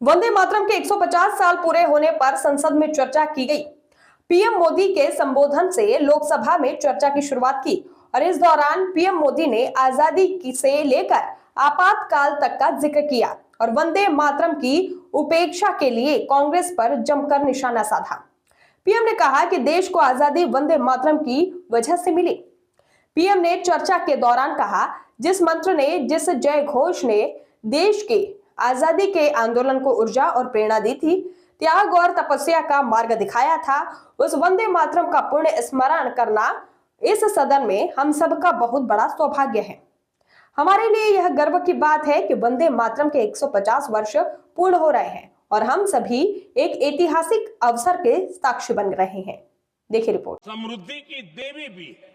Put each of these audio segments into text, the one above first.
वंदे मातरम के 150 साल पूरे होने पर संसद में चर्चा की गई। पीएम मोदी के संबोधन से लोकसभा में चर्चा की शुरुआत की और इस दौरान पीएम मोदी ने आजादी से लेकर आपातकाल तक का जिक्र किया और वंदे मातरम की उपेक्षा के लिए कांग्रेस पर जमकर निशाना साधा। पीएम ने कहा कि देश को आजादी वंदे मातरम की वजह से मिली। पीएम ने चर्चा के दौरान कहा, जिस जय घोष ने देश के आजादी के आंदोलन को ऊर्जा और प्रेरणा दी थी, त्याग और तपस्या का मार्ग दिखाया था, उस वंदे मातरम का पुण्य स्मरण करना इस सदन में हम सबका बहुत बड़ा सौभाग्य है। हमारे लिए यह गर्व की बात है कि वंदे मातरम के 150 वर्ष पूर्ण हो रहे हैं और हम सभी एक ऐतिहासिक अवसर के साक्षी बन रहे हैं। देखिए रिपोर्ट। समृद्धि की देवी भी है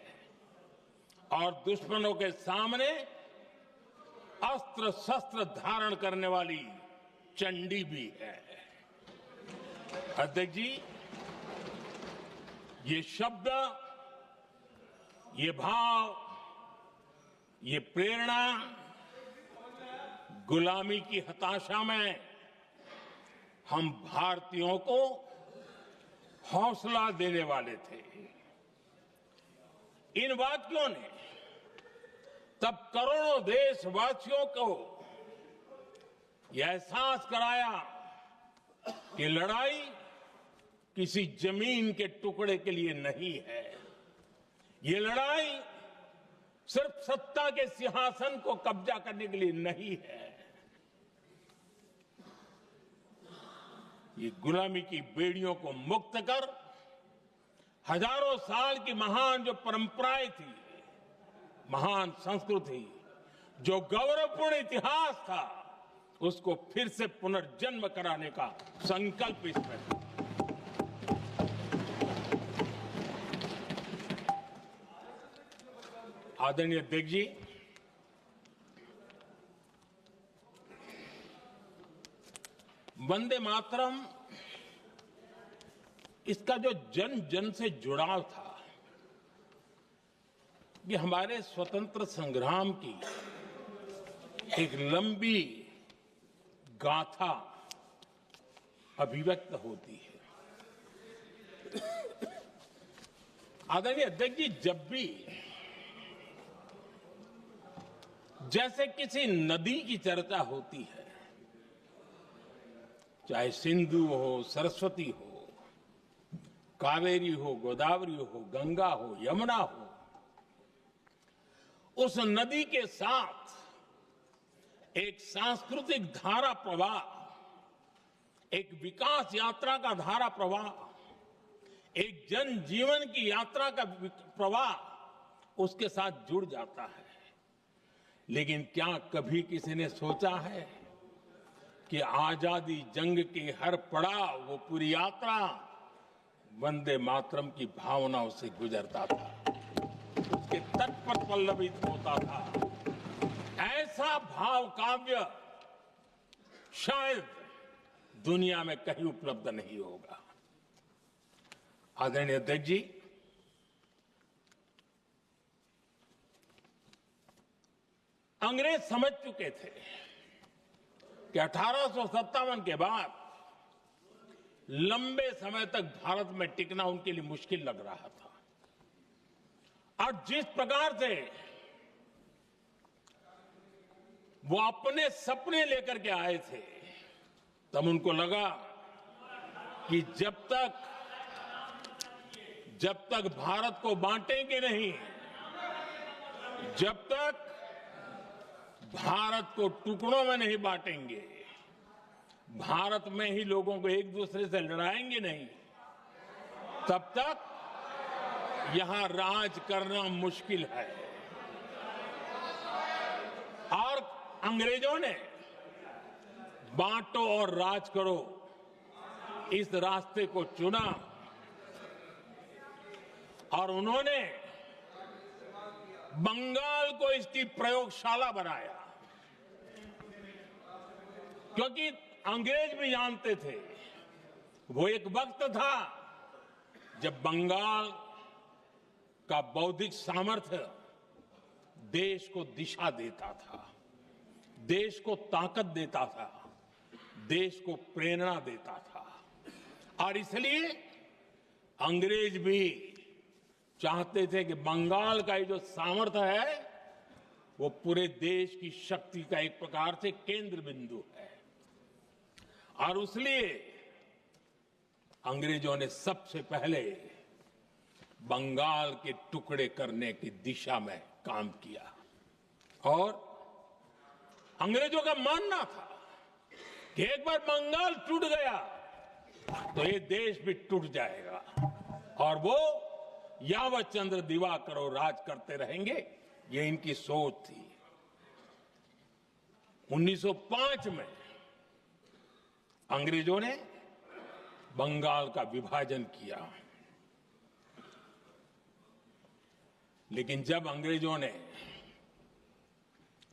और दुश्मनों के सामने अस्त्र शस्त्र धारण करने वाली चंडी भी है। अध्यक्ष जी, ये शब्द, ये भाव, ये प्रेरणा गुलामी की हताशा में हम भारतीयों को हौसला देने वाले थे। इन वाक्यों ने तब करोड़ों देशवासियों को यह एहसास कराया कि लड़ाई किसी जमीन के टुकड़े के लिए नहीं है। ये लड़ाई सिर्फ सत्ता के सिंहासन को कब्जा करने के लिए नहीं है। ये गुलामी की बेड़ियों को मुक्त कर हजारों साल की महान जो परंपराएं थी, महान संस्कृति, जो गौरवपूर्ण इतिहास था, उसको फिर से पुनर्जन्म कराने का संकल्प इसमें था। आदरणीय अध्यक्ष जी, वंदे मातरम, इसका जो जन जन से जुड़ाव था, ये हमारे स्वतंत्र संग्राम की एक लंबी गाथा अभिव्यक्त होती है। आदरणीय अध्यक्ष जी, जब भी जैसे किसी नदी की चर्चा होती है, चाहे सिंधु हो, सरस्वती हो, कावेरी हो, गोदावरी हो, गंगा हो, यमुना हो, उस नदी के साथ एक सांस्कृतिक धारा प्रवाह, एक विकास यात्रा का धारा प्रवाह, एक जन जीवन की यात्रा का प्रवाह उसके साथ जुड़ जाता है। लेकिन क्या कभी किसी ने सोचा है कि आजादी जंग के हर पड़ाव, वो पूरी यात्रा वंदे मातरम की भावनाओं से गुजरता था, उसके तट पर पल्लवित होता था। ऐसा भाव काव्य शायद दुनिया में कहीं उपलब्ध नहीं होगा। आदरणीय अध्यक्ष जी, अंग्रेज समझ चुके थे कि 1857 के बाद लंबे समय तक भारत में टिकना उनके लिए मुश्किल लग रहा था और जिस प्रकार से वो अपने सपने लेकर के आए थे, तब उनको लगा कि जब तक भारत को बांटेंगे नहीं, जब तक भारत को टुकड़ों में नहीं बांटेंगे, भारत में ही लोगों को एक दूसरे से लड़ाएंगे नहीं, तब तक यहां राज करना मुश्किल है। और अंग्रेजों ने बांटो और राज करो इस रास्ते को चुना और उन्होंने बंगाल को इसकी प्रयोगशाला बनाया, क्योंकि अंग्रेज भी जानते थे वो एक वक्त था जब बंगाल का बौद्धिक सामर्थ्य देश को दिशा देता था, देश को ताकत देता था, देश को प्रेरणा देता था और इसलिए अंग्रेज भी चाहते थे कि बंगाल का ये जो सामर्थ्य है वो पूरे देश की शक्ति का एक प्रकार से केंद्र बिंदु है और इसलिए अंग्रेजों ने सबसे पहले बंगाल के टुकड़े करने की दिशा में काम किया और अंग्रेजों का मानना था कि एक बार बंगाल टूट गया तो ये देश भी टूट जाएगा और वो यावत चंद्र दिवाकर राज करते रहेंगे, ये इनकी सोच थी। 1905 में अंग्रेजों ने बंगाल का विभाजन किया, लेकिन जब अंग्रेजों ने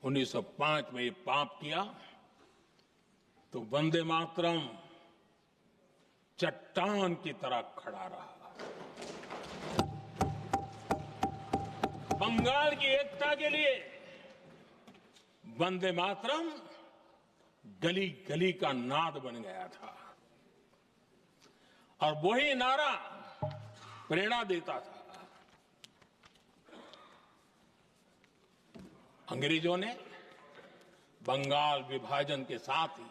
1905 में ये पाप किया तो वंदे मातरम चट्टान की तरह खड़ा रहा। बंगाल की एकता के लिए वंदे मातरम गली गली का नाद बन गया था और वही नारा प्रेरणा देता था। अंग्रेजों ने बंगाल विभाजन के साथ ही